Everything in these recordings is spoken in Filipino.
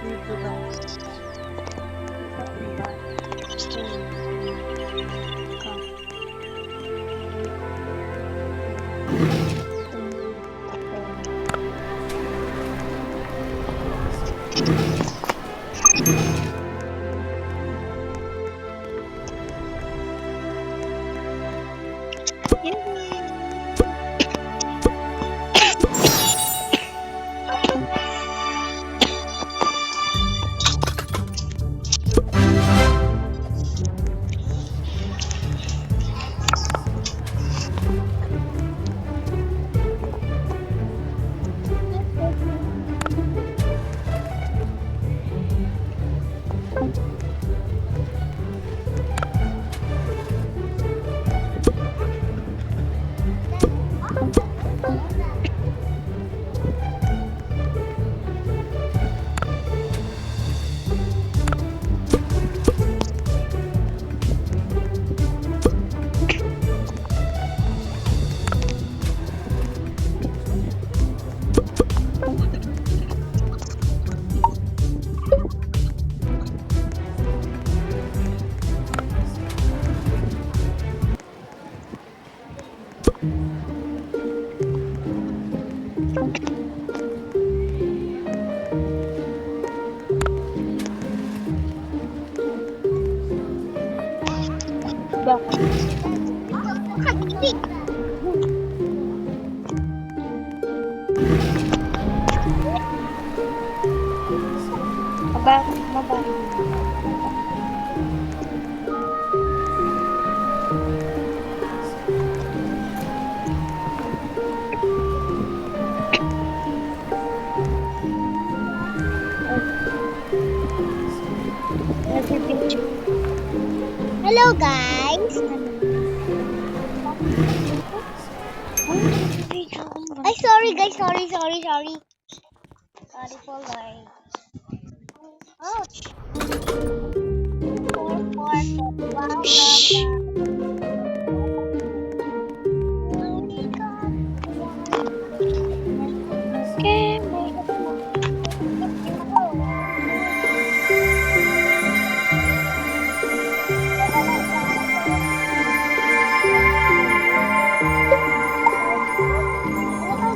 dito guys. Hello guys! Ay, sorry guys, sorry. Sorry po guys. Ouch! Shh.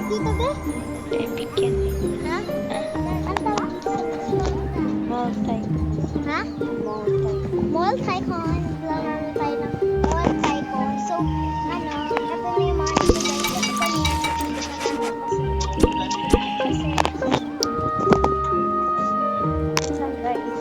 Dito ba? Epic yan. Ha? Ang tawag dito? Multi. Ha? Multi. Multi-con. Lalaro tayo ng multi-con. So, ito na yung mga nilagay. Kasi kanina, Saan guys?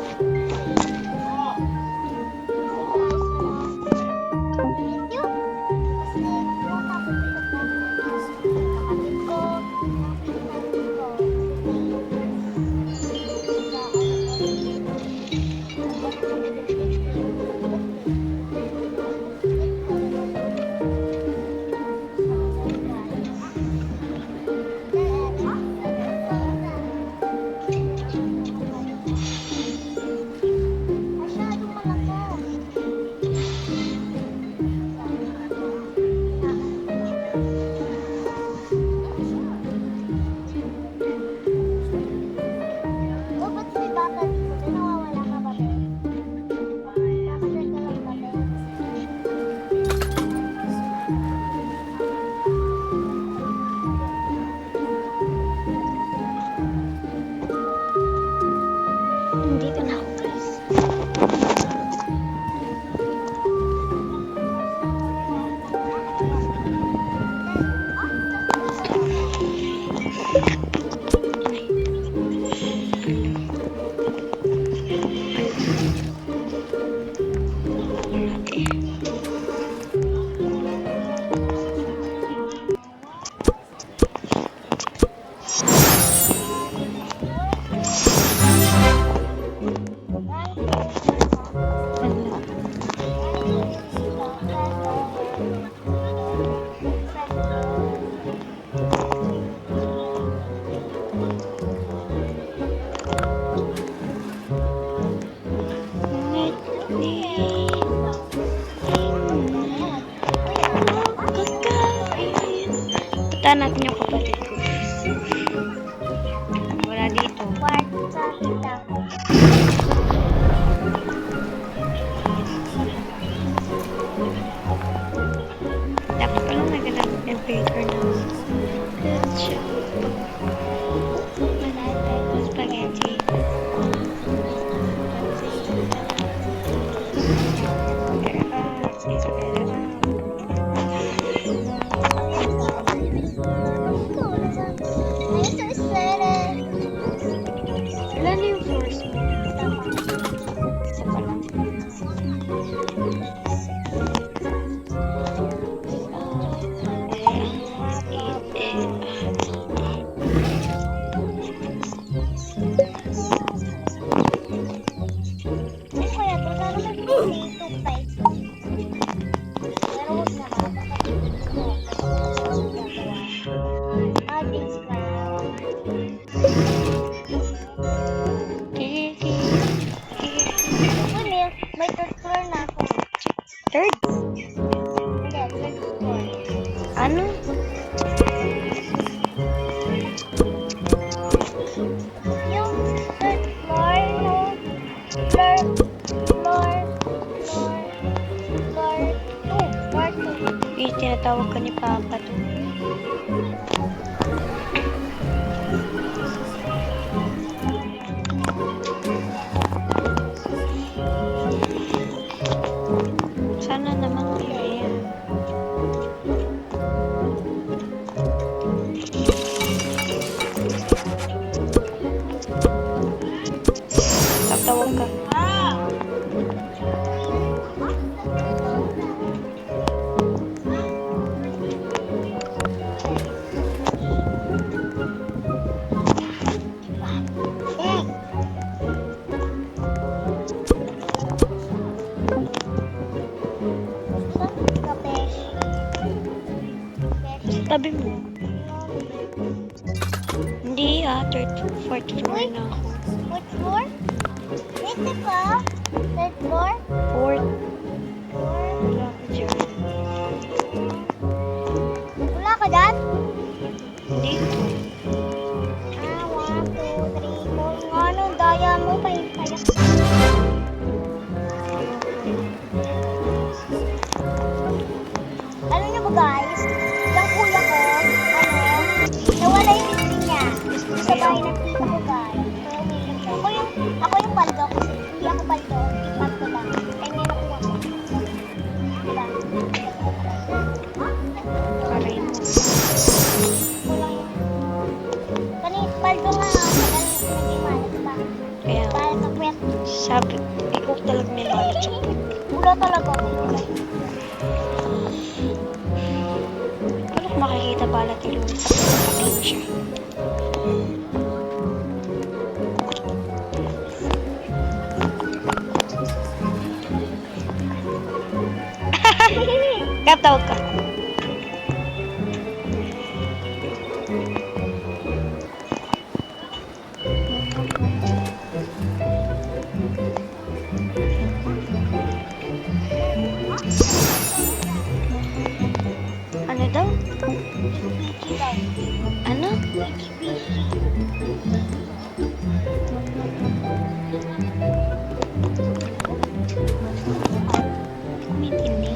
Dito na ako guys. Puntahan natin yung kapatid ko. Wala dito. Kwarto sa kita. siya. Spaghetti. I'm so excited. Ilan yung floors mo? Isa pa lang. Ay, kuya, pero sana mag-play 2 Pero huwag na ba? This ground. May third floor na ako. Third? Hindi, third floor. Ano? Yung third floor, no? Floor 2. Yung tinatawag ko ni Papa to. Sana naman clear. Tatawag ka. Tabi mo. Hindi fourth floor na ako. Fourth floor? Dito ka? Third floor? Fourth. Wala ko dyan. Wala ka dyan? Dito. 1, 2, 3, 4. Ano, daya mo pa yung kaya. Alam niyo ba guys? Yung kuya ko, nawala yung hindi niya. Sa bahay ng tita ko guys. Kaya umiinom siya. Ako yung paldo kasi hindi ako paldo. Paldo lang. Kaya may nakuha ko. Diba? Aray mo. Kulang yun. Paldo nga. Magaling naging malas ba? Kaya, Para sa kwet. sabi, ikaw talaga may malat sa puwet. Ulo talaga. Paano ko makikita balat ni Luis? Patay na siya. Katawag ka. Ano daw? Ano? Kumitindi.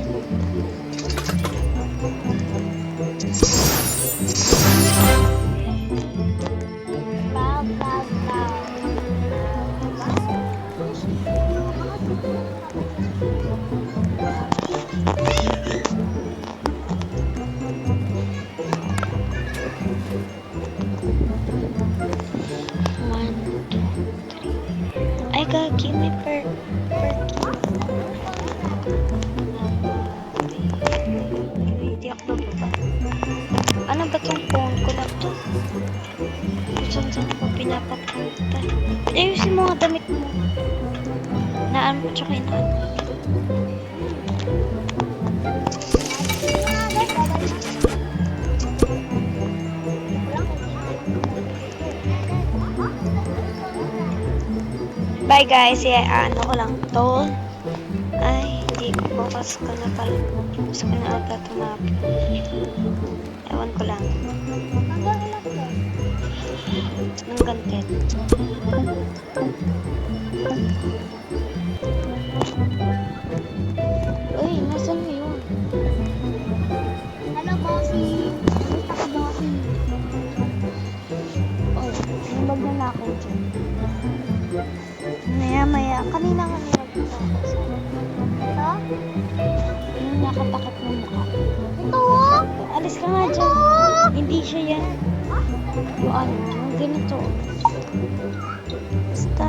Bow, bow, bow. One, two, three. Ay, gagi, may per Hindi ako bababa. Ano ba tong phone ko na to? Saan ko pinapapunta? Ayusin mo nga damit mo. Naan mo tsaka inaan. Bye guys, ano ko lang to. Ay, hindi ko bukas ko na pala. Bukas ko na ata tumapin. Ewan ko lang. Nang gantit. Uy, nasan mo yun? Hello, bossy. Kamusta ka, bossy? Maya-maya. Kanina nga nilagyan ako sa... Ito? Yung nakatakot ng mukha. Ito oh! Alis ka nga dyan. Hindi siya yan. Yung ano, yung ganito. Basta.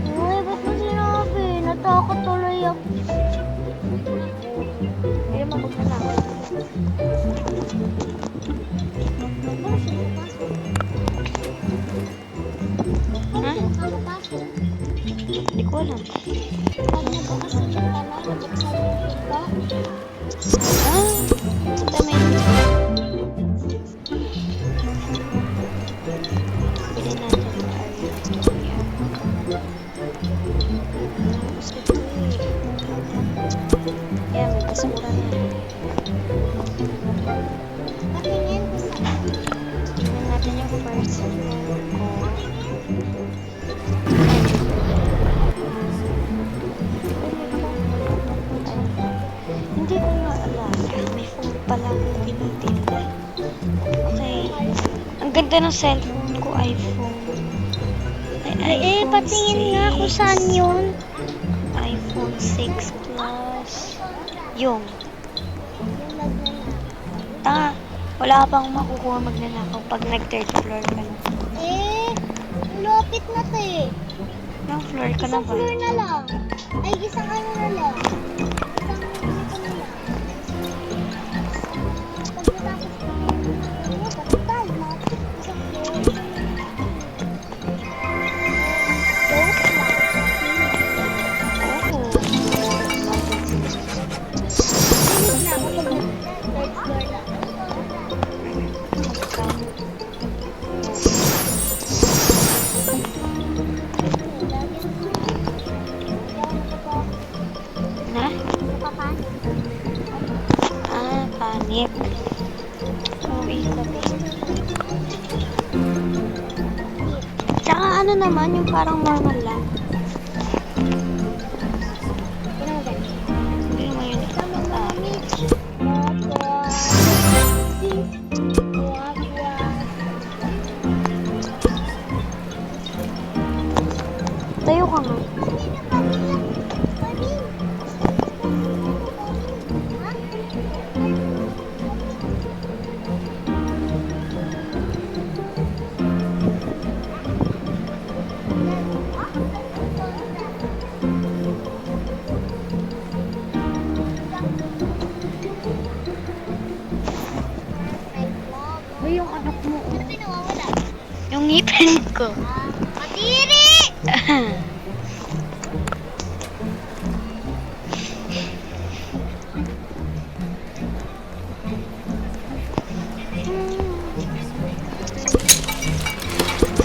Uy, ba't mo sinabi? Natakot tuloy ako. Ayaw mapaglalakad. Ha? Hindi ko alam. Pag nagbukas ang bintana, nabuksan mo yung pinto. Ah, dami. Bili natin yung area. Gusto ko eh. Yan, may basura na. Patingin ko sa... Tingnan natin yung first floor ko. Hindi ko nga alam. May phone pala akong tinitinda. Okay. Ang ganda ng cellphone ko, iPhone. Ay, iPhone patingin nga kung 6. saan yun. iPhone 6 Plus. Yung. Tanga. Wala ka pang makukuha magnanakaw pag nag-third floor ka na. Lupit na to eh. Ilang floor ka na Isang ba? floor na lang. Ay, isang ano na lang. Isang dito na lang. Pag natapos ko na yun, patay, mapit. Isang floor. Close lang. Oo. Finish na ako pag third floor na. Na? Nakakanin. Ah, panic. Oo, ikot eh. Tsaka ano naman, yung parang normal lang. Yun ang ganun. Hindi naman yun. Ah, tayo ka nga. Uy, yung anak mo. Yung ngipin ko. Matiri!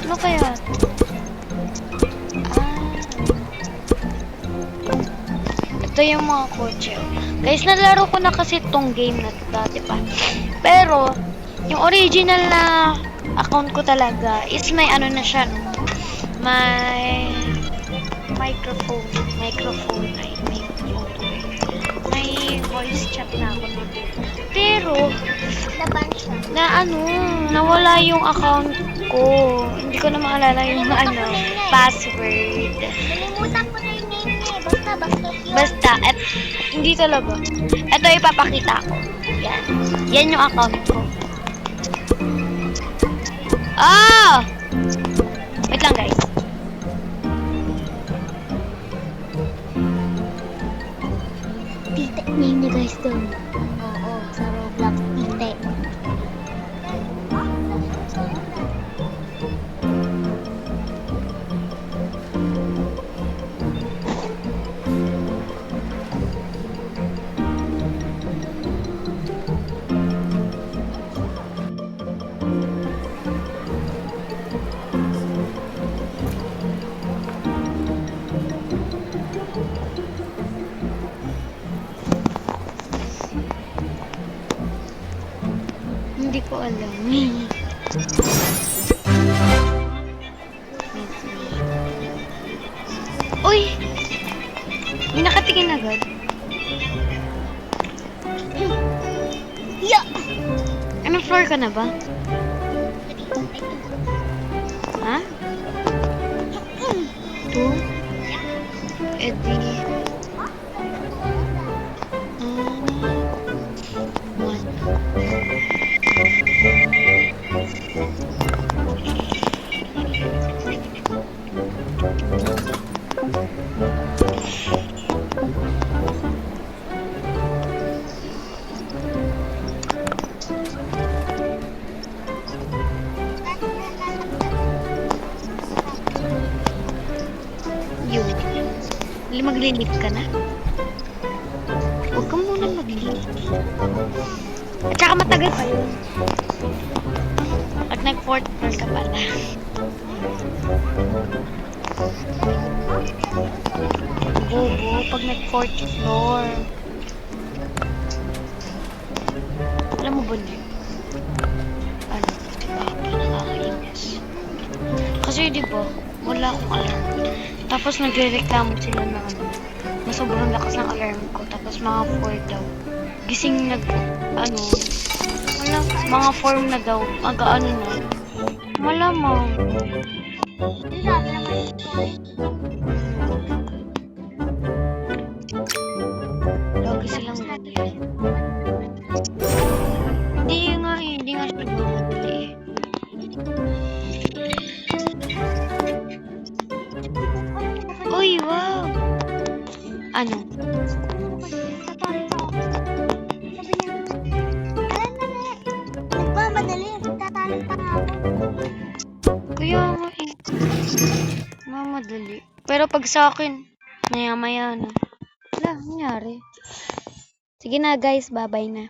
Ano kaya? Ito yung mga kotse. Guys, nalaro ko na kasi itong game na ito dati pa. Pero, yung original na account ko talaga is may ano na siya, no? May microphone. May voice chat na ako nun. Pero, Laban siya. nawala yung account ko. Hindi ko na maalala yung password. Nalimutan ko na yung name niya eh. Basta yun. Hindi talaga. Ito ipapakita ko. Yan. Yan yung account ko. Ah! Wait lang guys. Tite name niya guys doon. Oo, sa Roblox Tite. Hindi ko alam. Uy! May nakatingin agad. Yeah! Anong floor ka na ba? Ha? 2? Eh di... 1. Yun. Maglilip ka na? Huwag ka muna maglilip. At saka matagal pa yun. Pag nag-4th floor ka pala. Bobo, pag nag-4th floor. Alam mo ba niya? Ano? Si Papa, nakakainis. Kasi di ba, wala akong alarm. Tapos nagre-reklamo sila na ano, na sobrang lakas ng alarm ko. Tapos mga 4 daw. Gising ano, wala, mga 4 na daw. Mag-ano na. Malamang. Yung sabi naman Lagi silang ganyan. Hindi nga siya nagmamadali eh. Uy, wow! Ano? nagmamadali. Tatalag pa nga ako. Kaya nga eh. Mamadali. Pero pag sa akin, maya-maya na. Wala, nangyari. Sige na guys, bye-bye na.